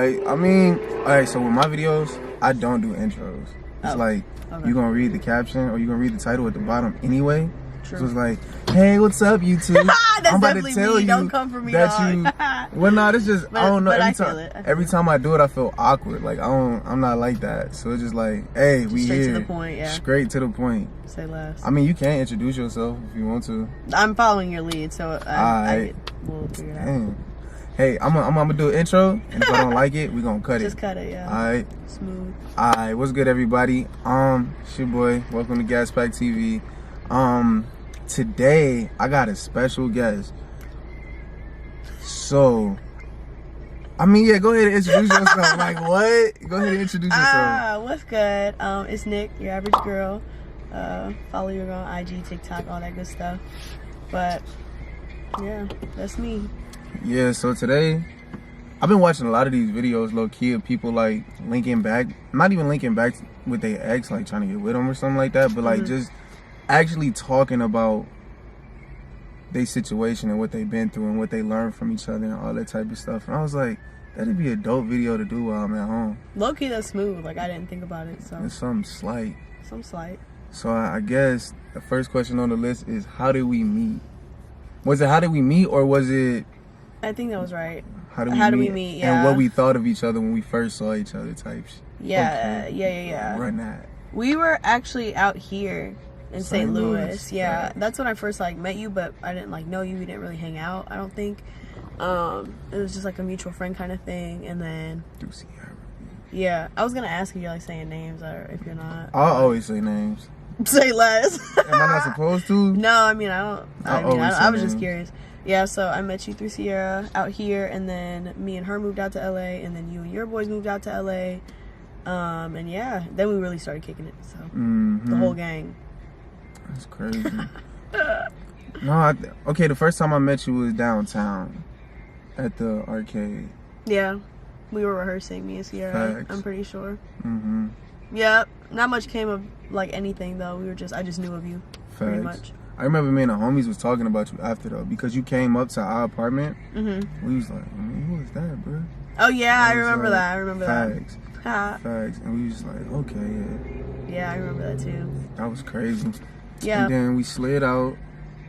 I mean, alright, so with my videos, I don't do intros. It's like, okay. you're gonna read the caption or you're gonna read the title at the bottom anyway. True. So it's like, hey, what's up, YouTube? That's I'm about to definitely tell me. you Don't come for me, that dog. you. Well, no, it's just But- I don't know. but Every I time, feel it. I feel every time I do it, I feel awkward. Like I'm not like that. So it's just like, hey, we Straight here. to the point, yeah. Straight to the point. Say less. I mean, you can introduce yourself if you want to. I'm following your lead, so we'll figure it out. Dang. Hey, I'm gonna do an intro, and if I don't like it, we gonna cut it. Just cut it, yeah. Alright. Smooth. Alright, what's good, everybody? It's your boy. Welcome to Gas Pack TV. Today I got a special guest. So, I mean, yeah, go ahead and introduce yourself. Like, what? Go ahead and introduce yourself. What's good? It's Nick, your average girl. Follow you on IG, TikTok, all that good stuff. But yeah, that's me. Yeah, so today I've been watching a lot of these videos, low key, of people like linking back, not even linking back with their ex, like trying to get with them or something like that, but like just actually talking about their situation and what they've been through and what they learned from each other and all that type of stuff. And I was like, that'd be a dope video to do while I'm at home. Low key, that's smooth. Like, I didn't think about it, so. It's something slight. Some slight. So I guess the first question on the list is, how did we meet? Was it how did we meet, or was it I think that was right. how did we meet? Yeah. And what we thought of each other when we first saw each other types. Yeah, Okay. yeah. Run that. We were actually out here in St. Louis. Yeah, Right. that's when I first like met you, but I didn't like know you. We didn't really hang out, I don't think. It was just like a mutual friend kind of thing, and then yeah, I was gonna ask if you're like saying names or if you're not. I'll always say names. Say less. Am I not supposed to? No, I mean I don't. I was just names. curious. Yeah, so I met you through Sierra out here, and then me and her moved out to LA, and then you and your boys moved out to LA. And yeah, then we really started kicking it. So the whole gang. That's crazy. No, okay. The first time I met you was downtown at the arcade. Yeah, we were rehearsing, me and Sierra. Facts. I'm pretty sure. Mm-hmm. Yeah, not much came of like anything though. I just knew of you pretty much. I remember me and the homies was talking about you after though, because you came up to our apartment. We was like, man, who is that, bro? Oh yeah, I was remember like, that. I remember Facts. that. Facts. And we was just like, okay, yeah. Yeah, I remember that too. That was crazy. Yeah. And then we slid out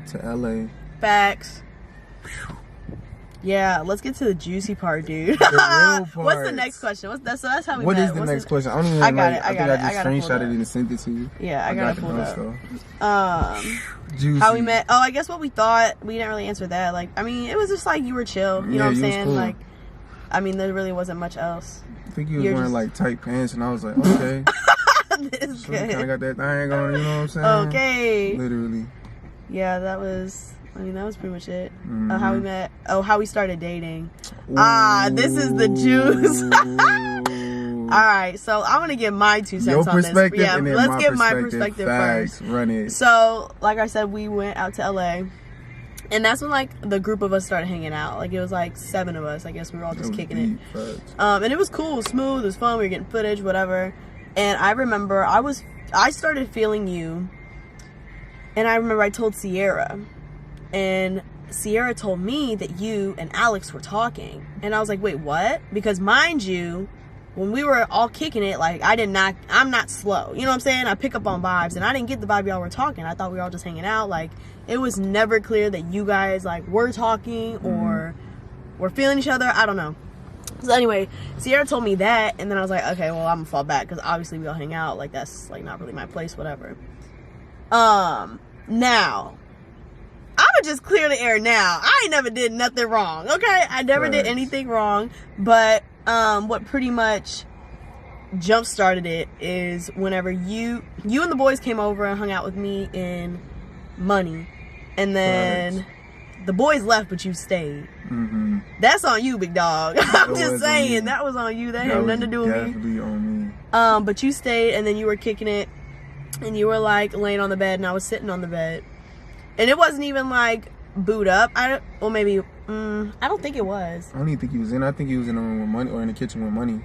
to LA. Facts. Yeah, let's get to the juicy part, dude. The real part. What's the next question? That's how we What met. is the What's next question? I don't even I got like, it. I I think got I it. just I gotta pull screenshot it it and sent it to you. Yeah, I got gotta the pull notes, it though. up. Juicy. How we met? Oh, I guess what we thought. We didn't really answer that. Like, I mean, it was just like you were chill. You know what I'm you was saying? cool. Like, I mean, there really wasn't much else. I think you was You're wearing just- like tight pants, and I was like, okay. This So you kind of good. got that thing going, you know what I'm saying? Okay. Literally. Yeah, that was pretty much it. How we met. Oh, how we started dating. This is the juice. Ooh. All right, so I'm gonna give my 2 cents Your on this. perspective, Yeah, and then let's give my perspective Facts. first. Run it. So, like I said, we went out to LA, and that's when like the group of us started hanging out. Like it was like 7 of us. I guess we were all just kicking it. Facts. And it was cool, it was smooth, it was fun. We were getting footage, whatever. And I remember I started feeling you, and I remember I told Sierra, and Sierra told me that you and Alex were talking, and I was like, wait, what? Because mind you, when we were all kicking it, like I'm not slow, you know what I'm saying? I pick up on vibes, and I didn't get the vibe y'all were talking. I thought we were all just hanging out. Like it was never clear that you guys like were talking or were feeling each other. I don't know. So anyway, Sierra told me that, and then I was like, okay, well I'm gonna fall back because obviously we all hang out. Like that's like not really my place, whatever. Now I'ma just clear the air now. I ain't never did nothing wrong, okay? I never did anything wrong, but what pretty much jump started it is whenever you and the boys came over and hung out with me in Money, and then the boys left but you stayed. That's on you, big dog. I'm just saying that was on you. That had nothing to do with me. Definitely on me. But you stayed, and then you were kicking it, and you were like laying on the bed, and I was sitting on the bed, and it wasn't even like boot up. I don't think it was. I don't even think he was in. I think he was in the room with Money, or in the kitchen with Money.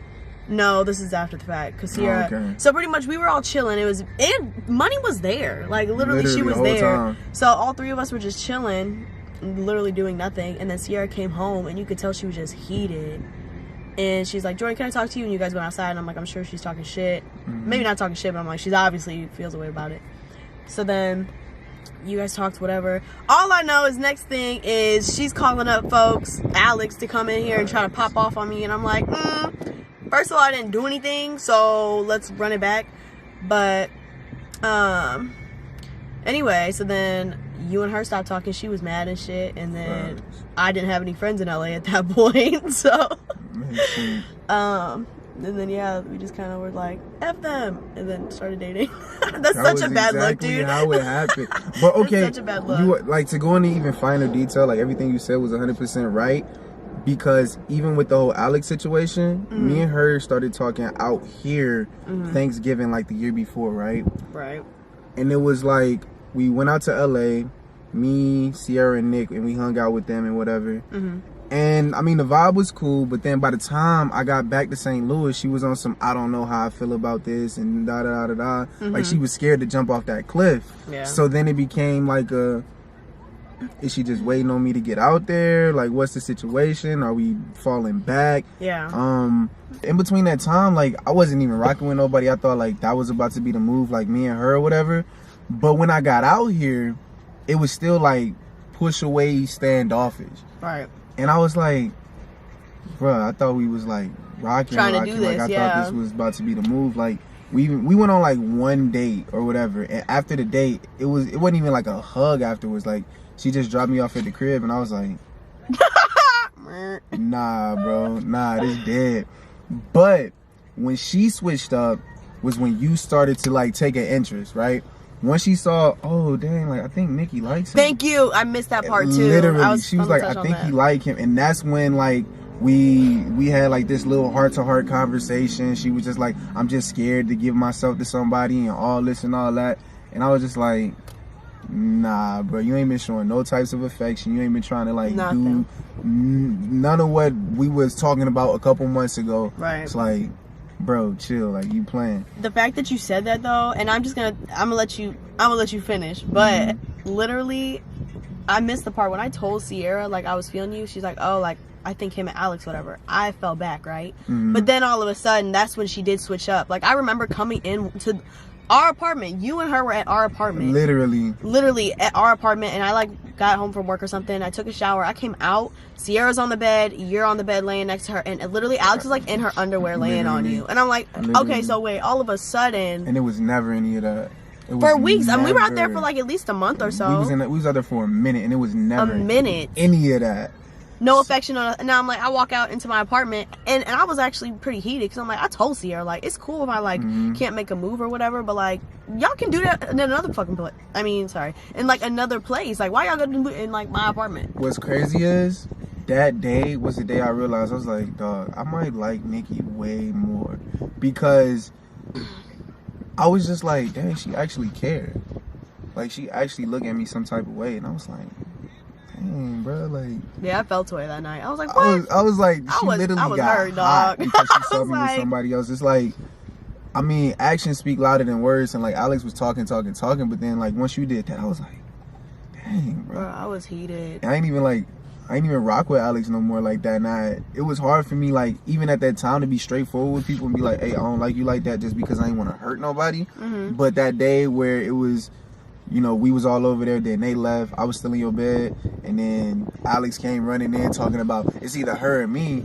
No, this is after the fact. Cause Sierra. Okay. So pretty much we were all chilling. And Money was there. Like literally she the was whole there. time. So all 3 of us were just chilling, literally doing nothing. And then Sierra came home, and you could tell she was just heated. And she's like, Jordan, can I talk to you? And you guys went outside, and I'm like, I'm sure she's talking shit. Maybe not talking shit, but I'm like, she's obviously feels a way about it. So then you guys talked, whatever. All I know is next thing is she's calling up folks, Alex, to come in here and try to pop off on me. And I'm like, first of all, I didn't do anything, so let's run it back. But anyway, so then you and her stopped talking. She was mad and shit. And then I didn't have any friends in LA at that point. So and then yeah, we just kind of were like, F them, and then started dating. That's such a bad look, dude. How it happened. But okay, such a bad look. You, like, to go into even finer detail, like everything you said was 100% right. Because even with the whole Alex situation, me and her started talking out here Thanksgiving, like the year before, right? Right. And it was like, we went out to LA, me, Sierra, and Nick, and we hung out with them and whatever. And I mean, the vibe was cool, but then by the time I got back to St. Louis, she was on some, I don't know how I feel about this, and da da da da da. Like, she was scared to jump off that cliff. Yeah. So then it became like is she just waiting on me to get out there? Like, what's the situation? Are we falling back? Yeah. In between that time, like, I wasn't even rocking with nobody. I thought like that was about to be the move, like me and her or whatever. But when I got out here, it was still like push away, standoffish. Right. And I was like, bruh, I thought we was like rocking. Trying to do this, like, I thought this was about to be the move. Like, we went on like one date or whatever. And after the date, it wasn't even like a hug afterwards. Like, she just dropped me off at the crib, and I was like, nah, bro, nah, this dead. But when she switched up was when you started to like take an interest, right? Once she saw, oh dang, like I think Nikki likes him. Thank you. I missed that part too. Literally, she was like, I think he like him, and that's when like we had like this little heart-to-heart conversation. She was just like, I'm just scared to give myself to somebody and all this and all that. And I was just like, nah, bro, you ain't been showing no types of affection. You ain't been trying to like do none of what we was talking about a couple months ago. Right. It's like, bro, chill, like you playing. The fact that you said that though, and I'm gonna let you finish, but literally I missed the part when I told Sierra like I was feeling you. She's like, oh, like I think him and Alex, whatever. I fell back, right? But then all of a sudden, that's when she did switch up. Like, I remember coming in to our apartment. You and her were at our apartment. Literally at our apartment. And I like got home from work or something. I took a shower. I came out. Sierra's on the bed. You're on the bed laying next to her. And literally Alex is like in her underwear laying on you. And I'm like, okay, so wait, all of a sudden. And it was never any of that. For weeks. I mean, we were out there for like at least a month or so. We was out there for a minute, and it was never a minute. Any of that. No affection on. And now I'm like, I walk out into my apartment, and I was actually pretty heated because I'm like, I told Sierra like it's cool if I like can't make a move or whatever, but like y'all can do that in another fucking place. I mean, sorry, in like another place. Like, why y'all gonna do it in like my apartment? What's crazy is that day was the day I realized I was like, dog, I might like Nikki way more, because I was just like, dang, she actually cared. Like, she actually looked at me some type of way, and I was like, dang, bro, like. Yeah, I felt to her that night. I was like, what? I was like, she literally got hurt, hot dog. because she saw me like, with somebody else. It's like, I mean, actions speak louder than words, and like Alex was talking, but then like once you did that, I was like, dang, bro. I was heated. I ain't even rock with Alex no more like that. Now, it was hard for me, like, even at that time, to be straightforward with people and be like, hey, I don't like you like that just because I ain't want to hurt nobody. But that day where it was, you know, we was all over there, then they left, I was still in your bed, and then Alex came running in talking about it's either her or me.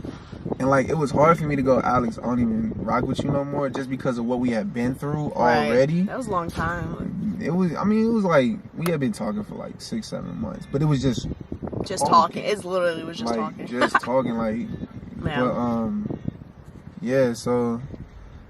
And like, it was hard for me to go, Alex, I don't even rock with you no more, just because of what we had been through already. That was a long time. It was like, we had been talking for like 6-7 months, but it was just talking. It's literally was just like, talking. Just talking, like, yeah. But, yeah, so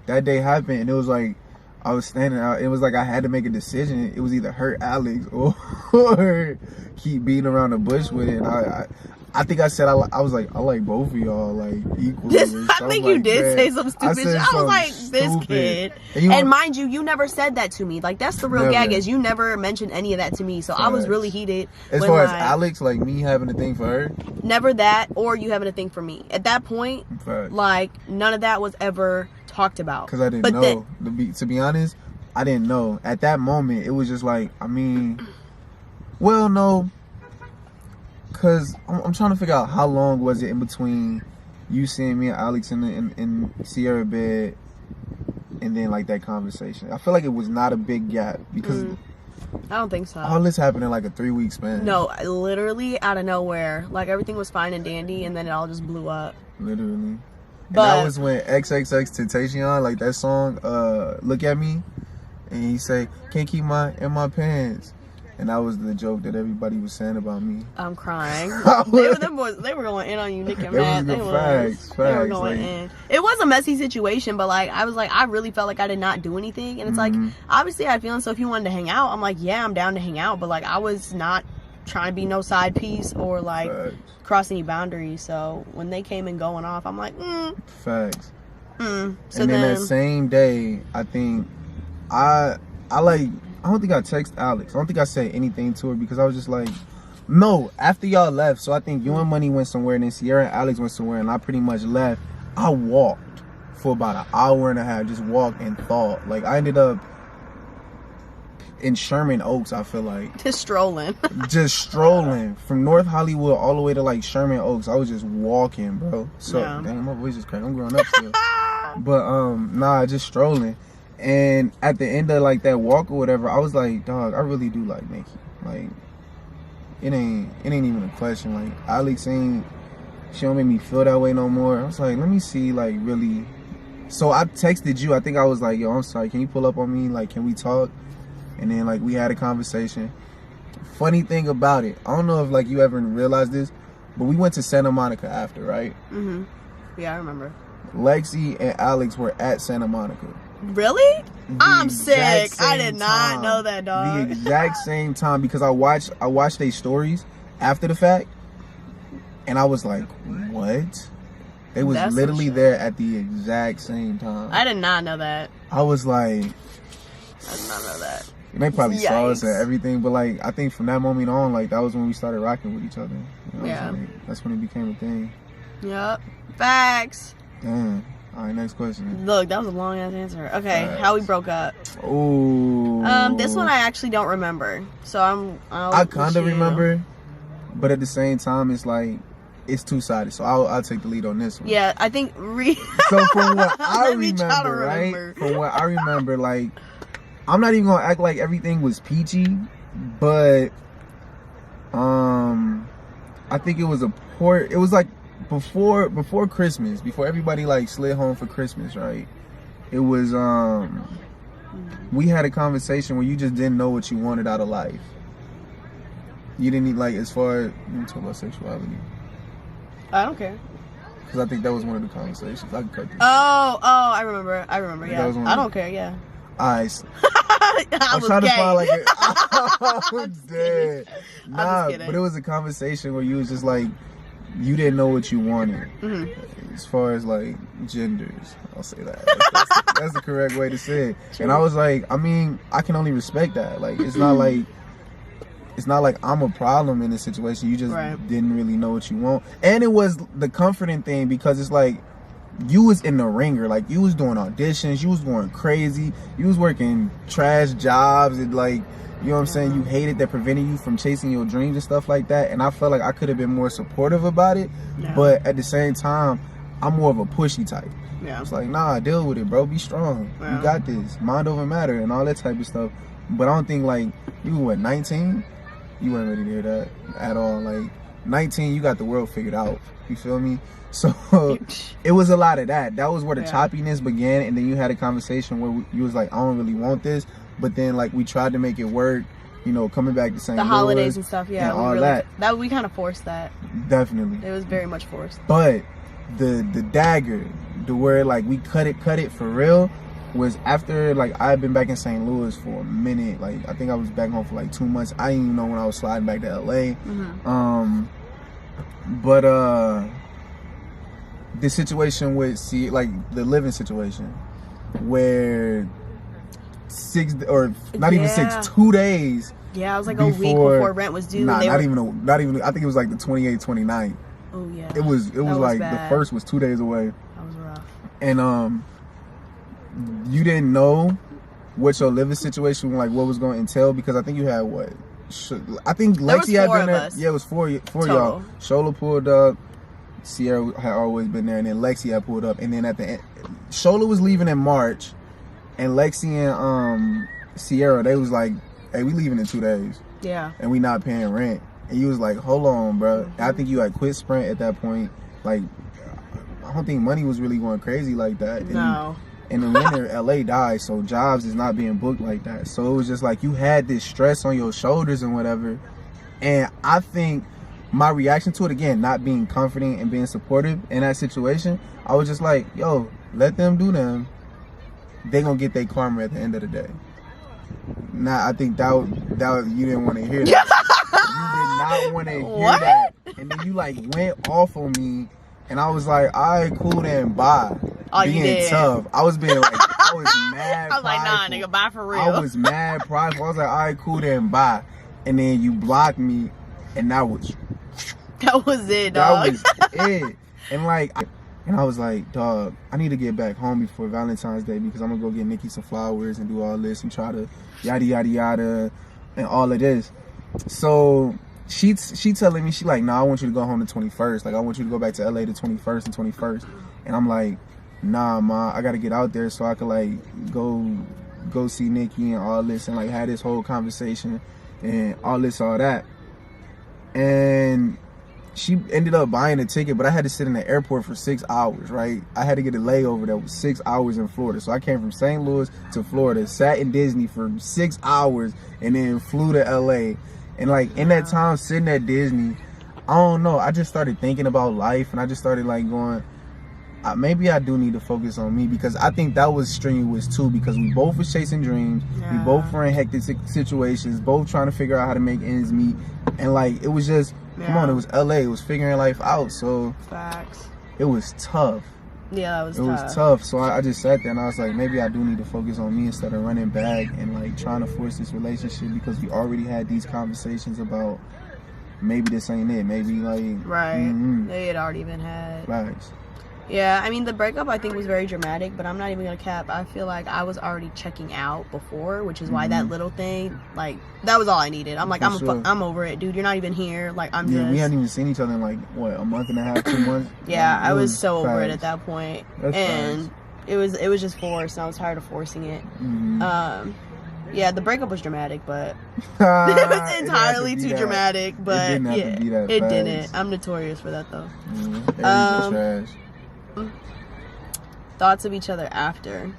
that day happened, and it was like, I was standing out, it was like I had to make a decision. It was either hurt Alex or keep beating around the bush with it. And I think I said, I was like, I like both of y'all, like, equally. I think you did say some stupid shit. I was like, this kid. And mind you, you never said that to me. Like, that's the real gag, is you never mentioned any of that to me. So I was really heated. As far as Alex, like, me having a thing for her? Never that, or you having a thing for me. At that point, like, none of that was ever talked about. Because I didn't know. To be honest, I didn't know. At that moment, it was just like, I mean, well, no. Because I'm trying to figure out how long was it in between you seeing me and Alex in Sierra bed, and then like that conversation. I feel like it was not a big gap because I don't think so. all this happened in like a 3-week span. No, literally out of nowhere. Like everything was fine and dandy, and then it all just blew up. Literally. But And that was when XXXTentacion, like that song, Look at Me, and he say, can't keep my in my pants. And that was the joke that everybody was saying about me. I'm crying. They were going in on you, Nick and Matt. They were going in. It was a messy situation, but like I was like, I really felt like I did not do anything. And it's like, obviously I had feelings, so if you wanted to hang out, I'm like, yeah, I'm down to hang out. But like I was not trying to be no side piece or like cross any boundaries. So when they came and going off, I'm like, Facts. So and then that same day, I think I don't think I texted Alex. I don't think I said anything to her because I was just like, no, after y'all left. So I think you and Money went somewhere, and then Sierra and Alex went somewhere, and I pretty much left. I walked for about an hour and a half, just walked and thought. Like I ended up in Sherman Oaks, I feel like. Just strolling. Just strolling from North Hollywood all the way to like Sherman Oaks. I was just walking, bro. So damn, my voice is cracked. I'm growing up still. But just strolling. And at the end of like that walk or whatever, I was like, dog, I really do like Nikki. Like it ain't even a question. Like Alex she don't make me feel that way no more. I was like, let me see, like really. So I texted you. I think I was like, yo, I'm sorry, can you pull up on me? Like, can we talk? And then like we had a conversation. Funny thing about it, I don't know if like you ever realized this, but we went to Santa Monica after, right? Yeah, I remember. Lexi and Alex were at Santa Monica. Really? I'm sick. I did not know that, dog. The exact same time, because I watched their stories after the fact, and I was like, what? They was literally there at the exact same time. I did not know that. I was like, I did not know that. And they probably saw us and everything, but like I think from that moment on, like that was when we started rocking with each other. You know Yeah. Like, that's when it became a thing. Yep. Facts. Damn. All right, next question. Look, that was a long ass answer. Okay, how we broke up. Ooh. This one I actually don't remember. So I kind of remember, but at the same time, it's like it's two-sided. So I'll take the lead on this one. Yeah, I think. So from what I Let me try to remember, right? remember. From what I remember, like I'm not even gonna act like everything was peachy, but I think it was it was like before Christmas, before everybody like slid home for Christmas, right? It was we had a conversation where you just didn't know what you wanted out of life. You didn't need, like, as far as you talk about sexuality. I don't care. Because I think that was one of the conversations. I can cut this. Oh, I remember. Yeah, I don't care. Yeah. Alright. I was trying gay. to find like I'm dead. Nah, kidding. but it was a conversation where you was just like, you didn't know what you wanted. As far as like genders, I'll say that. That's the correct way to say it. True. And I was like, I mean, I can only respect that. Like, it's not like I'm a problem in this situation. You just didn't really know what you want. And it was the comforting thing because it's like, you was in the ringer. Like, you was doing auditions. You was going crazy. You was working trash jobs. And like, you know what I'm saying? You hated that prevented you from chasing your dreams and stuff like that. And I felt like I could have been more supportive about it. Yeah. But at the same time, I'm more of a pushy type. Yeah. It's like, nah, deal with it, bro. Be strong. Yeah. You got this. Mind over matter and all that type of stuff. But I don't think, like, you were 19? You weren't ready to hear that at all. Like, 19, you got the world figured out. You feel me? So it was a lot of that. That was where the choppiness began. And then you had a conversation where you was like, I don't really want this. But then, like, we tried to make it work. You know, coming back to St. Louis. The holidays and stuff, yeah. And all that. We kind of forced that. Definitely. It was very much forced. But the dagger, the where like we cut it for real, was after like I had been back in St. Louis for a minute. Like I think I was back home for like 2 months. I didn't even know when I was sliding back to LA. But the situation with like the living situation where 6 or not even 6, 2 days. Yeah, it was like a week before rent was due. Not even. I think it was like the 28th, 29th. Oh yeah. It was like bad. the first was 2 days away. That was rough. And you didn't know what your living situation, like what was going to entail, because I think you had I think Lexi had been there. Yeah, it was four y'all. Shola pulled up. Sierra had always been there, and then Lexi had pulled up, and then at the end, Shola was leaving in March, and Lexi and Sierra, they was like, "Hey, we leaving in 2 days, Yeah. and we not paying rent." And you was like, "Hold on, bro." I think you had quit Sprint at that point. Like, I don't think money was really going crazy like that. And No. in the winter, LA died, so jobs is not being booked like that. So it was just like you had this stress on your shoulders and whatever. And I think my reaction to it, again, not being comforting and being supportive in that situation, I was just like, yo, let them do them. They gonna get their karma at the end of the day. Nah, I think that you didn't want to hear that. You did not want to hear that. And then you like went off on me, and I was like, all right, cool, then bye. Oh, you being did. tough. I was being like, I was mad. I was like, nah, prideful. nigga, bye for real. I was mad prideful. I was like, all right, cool, then bye. And then you blocked me, and that was it, dog. that was it. And like, I was like, dog, I need to get back home before Valentine's Day because I'm gonna go get Nikki some flowers and do all this and try to yada yada yada and all of this. So she telling me, she like, nah, I want you to go home the 21st. Like, I want you to go back to LA the 21st and 21st. And I'm like, nah, ma, I gotta get out there so I could like go see Nikki and all this and like have this whole conversation and all this, all that. And she ended up buying a ticket, but I had to sit in the airport for 6 hours, right? I had to get a layover that was 6 hours in Florida. So I came from St. Louis to Florida, sat in Disney for 6 hours, and then flew to LA. And like in that time sitting at Disney, I don't know, I just started thinking about life, and I just started like going, maybe I do need to focus on me, because I think that was strenuous too, because we both was chasing dreams, we both were in hectic situations, both trying to figure out how to make ends meet, and like it was just, come on, it was LA, it was figuring life out, so Facts. it was tough. Yeah, that was It was tough, so I just sat there and I was like, maybe I do need to focus on me instead of running back and like trying to force this relationship, because we already had these conversations about maybe this ain't it, maybe like Right. They had already been had. Facts. Yeah, I mean, the breakup I think was very dramatic, but I'm not even gonna cap. I feel like I was already checking out before, which is why that little thing, like, that was all I needed. I'm like, I'm over it, dude. You're not even here. Like, I'm just. We hadn't even seen each other in like what, a month and a half, 2 months. Yeah, Like, I was so over it at that point, That's and it was just forced, and I was tired of forcing it. Yeah, the breakup was dramatic, but it was entirely too dramatic. But it didn't have to be that it fast. didn't. I'm notorious for that though. Trash. Thoughts of each other after.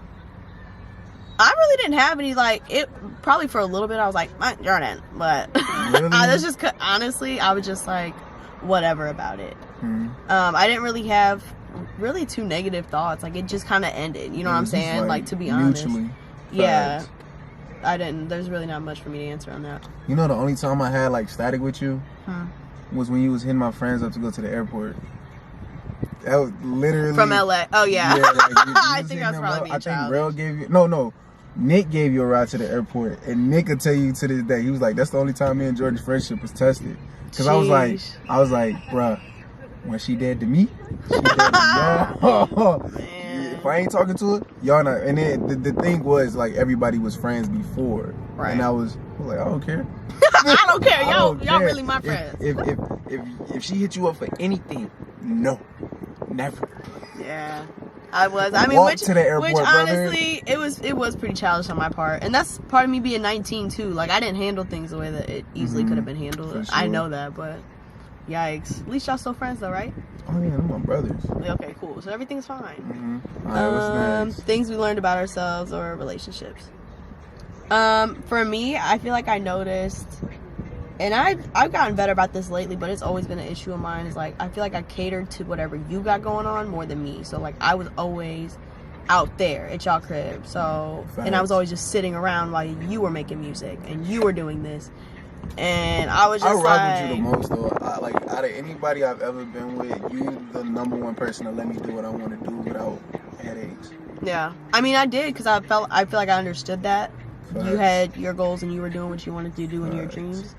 I really didn't have any, like, it probably for a little bit I was like, Jordan, but Really? that's just, honestly, I was just like, whatever about it. I didn't really have really too negative thoughts. Like, it just kind of ended, you know what I'm saying? Like, to be honest. Mutually. Yeah. Facts. I didn't, there's really not much for me to answer on that. You know, the only time I had like static with you was when you was hitting my friends up to go to the airport. That was literally From LA. Oh, yeah. like, you I was think hitting I was them probably up. being I think childish. Rel gave you, no, Nick gave you a ride to the airport, and Nick will tell you to this day, he was like, that's the only time me and Jordan's friendship was tested. Because I was like, bruh, when she dead to me, she dead to y'all. If I ain't talking to her, y'all not. And then the thing was, like, everybody was friends before. Right. And I was like, I don't care. I don't care. I Y'all, don't y'all care. really my friends. If she hit you up for anything, no. Never. Yeah, I was. I mean, Walk which to the airport, brother. honestly, it was pretty childish on my part, and that's part of me being 19 too. Like, I didn't handle things the way that it easily could have been handled. For I sure. know that, but yikes. At least y'all still friends though, right? Oh yeah, them my brothers. Like, okay, cool. So everything's fine. All right, what's next? Things we learned about ourselves or relationships. For me, I feel like I noticed, and I've gotten better about this lately, but it's always been an issue of mine, is like, I feel like I catered to whatever you got going on more than me. So like, I was always out there at y'all crib, so and I was always just sitting around while you were making music and you were doing this, and I was just I rock like, with you the most though. Like, out of anybody I've ever been with, you the number one person to let me do what I want to do without headaches. yeah. I mean, I did, because I feel like I understood that. Facts. You had your goals and you were doing what you wanted to do in your Facts. dreams.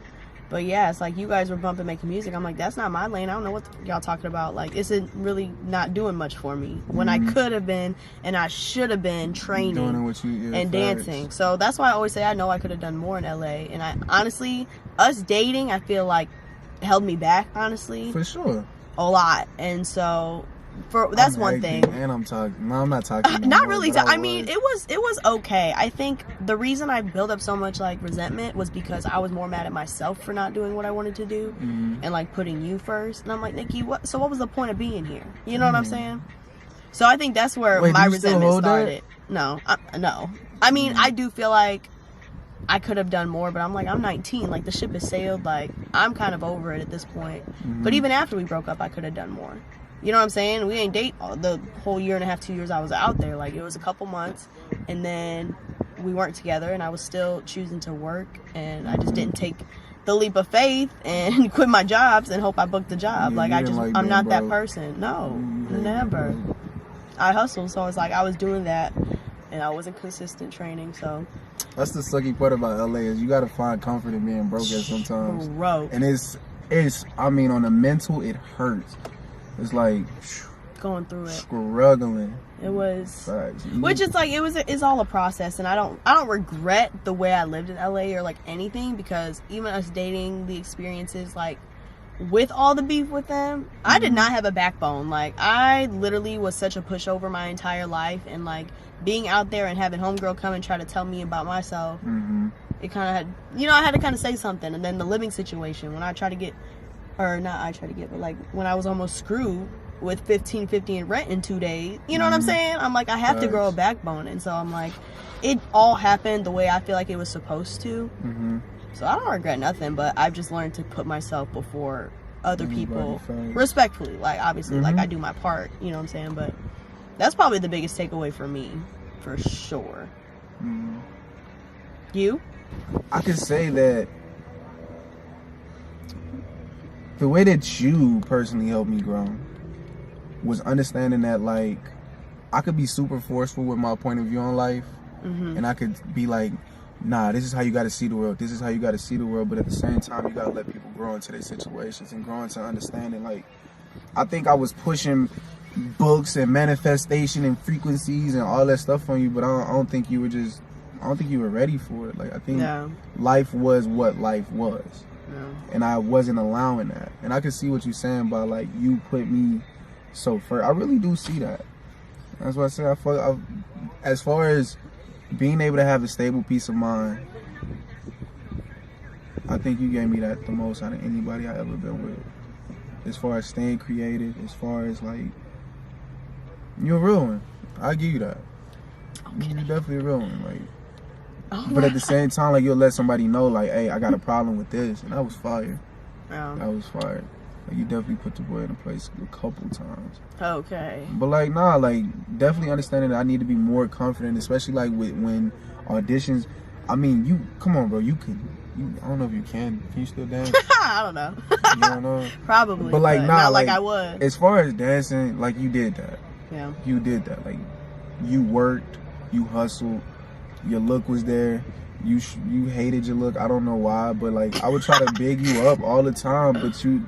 But yeah, it's like you guys were bumping making music. I'm like, that's not my lane. I don't know what y'all talking about. Like, it's really not doing much for me when I could have been and I should have been training Doing what you, and dancing. So that's why I always say I know I could have done more in LA. And I honestly, us dating, I feel like held me back, honestly. For sure. a lot, and so that's I'm one acting, thing. and I'm talking. No, I'm not talking. No Not more, really. but I mean, it was okay. I think the reason I built up so much like resentment was because I was more mad at myself for not doing what I wanted to do, and like putting you first. And I'm like, Nikki, what? So what was the point of being here? You know what I'm saying? So I think that's where Wait, my do you still resentment hold that? started. No, no. I mean, I do feel like I could have done more, but I'm like, I'm 19. Like, the ship has sailed. Like, I'm kind of over it at this point. But even after we broke up, I could have done more. You know what I'm saying? We ain't date the whole year and a half, 2 years I was out there. Like, it was a couple months, and then we weren't together, and I was still choosing to work, and I just didn't take the leap of faith and quit my jobs and hope I booked the job. Yeah, like, I'm not that person. No, never. I hustled, so it's like I was doing that, and I wasn't consistent training, so. That's the sucky part about LA is you gotta find comfort in being broke at sometimes. Broke. And it's I mean, on the mental, it hurts. It's like going through it. Struggling. It was, Facts. which is like it's all a process, and I don't regret the way I lived in LA or like anything, because even us dating, the experiences like with all the beef with them, I did not have a backbone. Like, I literally was such a pushover my entire life, and like being out there and having homegirl come and try to tell me about myself, it kind of had, I had to kind of say something. And then the living situation, when I tried to get, or not I tried to get, but like when I was almost screwed with $15.50 in rent in 2 days, you know what I'm saying? I'm like, I have to grow a backbone. And so I'm like, it all happened the way I feel like it was supposed to. So I don't regret nothing, but I've just learned to put myself before other people respectfully. Like, obviously, like I do my part, you know what I'm saying? But that's probably the biggest takeaway for me, for sure. You? I could say that the way that you personally helped me grow was understanding that, like, I could be super forceful with my point of view on life, and I could be like, nah, this is how you got to see the world. This is how you got to see the world. But at the same time, you got to let people grow into their situations and grow into understanding. Like, I think I was pushing books and manifestation and frequencies and all that stuff on you, but I don't think you were ready for it. Like, I think life was what life was. And I wasn't allowing that. And I can see what you're saying by, like, you put me so first. I really do see that. That's why I say as far as being able to have a stable peace of mind, I think you gave me that the most out of anybody I ever been with. As far as staying creative, as far as, like, you're a real one. I give you that. Okay. You're definitely a real one. Like, but at the same time, like, you'll let somebody know, like, hey, I got a problem with this, and that was fire. That was fire. Like, you definitely put the boy in a place a couple times. Okay. But, like, nah, like, definitely understanding that I need to be more confident, especially, like, when auditions. I mean, come on, bro, I don't know if you can. Can you still dance? I don't know. You don't know? Probably. But, like, nah, not like I would. As far as dancing, like, you did that. Yeah. You did that. Like, you worked, you hustled, your look was there. You hated your look. I don't know why, but, like, I would try to big you up all the time, but you...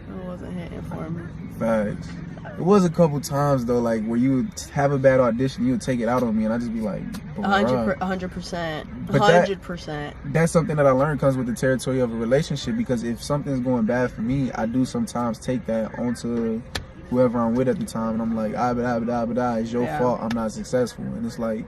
It wasn't hitting for me. Facts. It was a couple times, though, like, where you would have a bad audition, you would take it out on me, and I'd just be like, 100%. 100%. That's something that I learned comes with the territory of a relationship, because if something's going bad for me, I do sometimes take that onto whoever I'm with at the time, and I'm like, it's your fault I'm not successful. And it's like,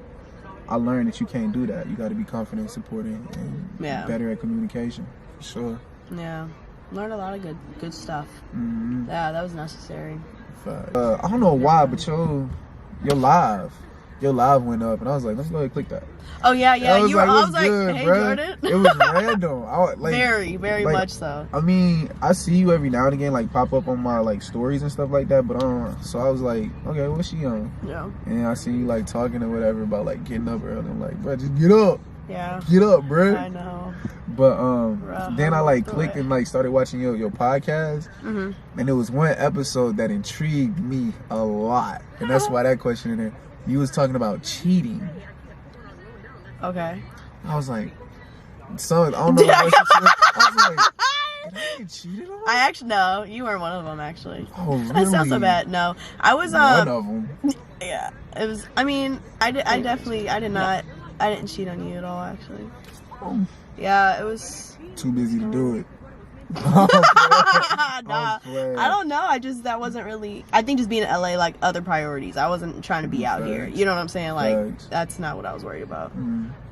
I learned that you can't do that. You got to be confident, supporting, and better at communication, for sure. Yeah. Learned a lot of good stuff. Yeah, that was necessary. I don't know why, but your live went up, and I was like, let's go ahead and click that. Oh yeah. I was like, good, hey, bro. Jordan. It was random. Very like, much so. I mean, I see you every now and again, like, pop up on my, like, stories and stuff like that, but so I was like, okay, what's she on? Yeah. And I see you, like, talking or whatever about, like, getting up early. I'm like, bro, just get up. Yeah. Get up, bro. I know. But then I, like, clicked and, like, started watching your podcast, and there was one episode that intrigued me a lot, and that's why that question in there. You was talking about cheating. Okay. I was like, so I don't know. I was like, did I get cheated on? I actually no, you weren't one of them actually. Oh, really? That sounds so bad. No, I was one of them. Yeah, it was. I mean, I didn't cheat on you at all actually. Yeah, it was too busy to do it. Nah, I'm playing. I don't know. That wasn't really. I think just being in LA, like other priorities. I wasn't trying to be out here. You know what I'm saying? Like Facts. that's not what I was worried about.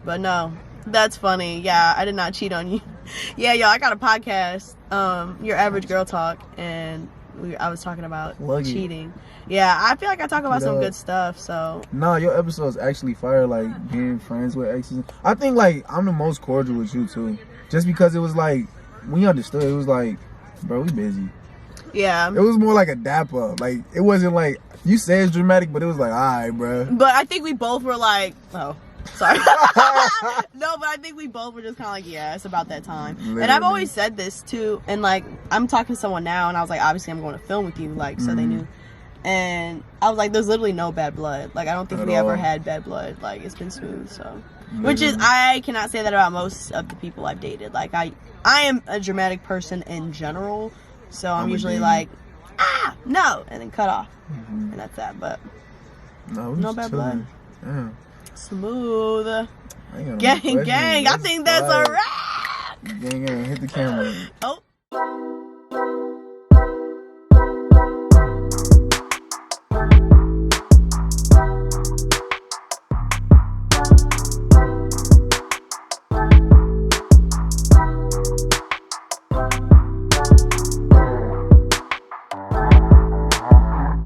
But no, that's funny. Yeah, I did not cheat on you. Yeah, yo, I got a podcast, Your Average Girl Talk, and I was talking about cheating. Yeah, I feel like I talk about some good stuff. So nah, your episode's actually fire. Like being friends with exes. I think like I'm the most cordial with you too, just because it was like when you understood, it was like, bro, we busy. Yeah, it was more like a dap up. Like it wasn't like you say it's dramatic, but it was like, all right, bro. But I think we both were like, oh. Sorry. No, but I think we both were just kind of like, yeah, it's about that time. Literally. And I've always said this too. And like, I'm talking to someone now, and I was like, obviously, I'm going to film with you, like, so they knew. And I was like, there's literally no bad blood. Like, I don't think we ever had bad blood. Like, it's been smooth. So, which is, I cannot say that about most of the people I've dated. Like, I am a dramatic person in general. So I'm usually like, no, and then cut off, and that's that. But no bad blood. Yeah. Smooth. Gang, I think that's a wrap. Gang, hit the camera. Oh.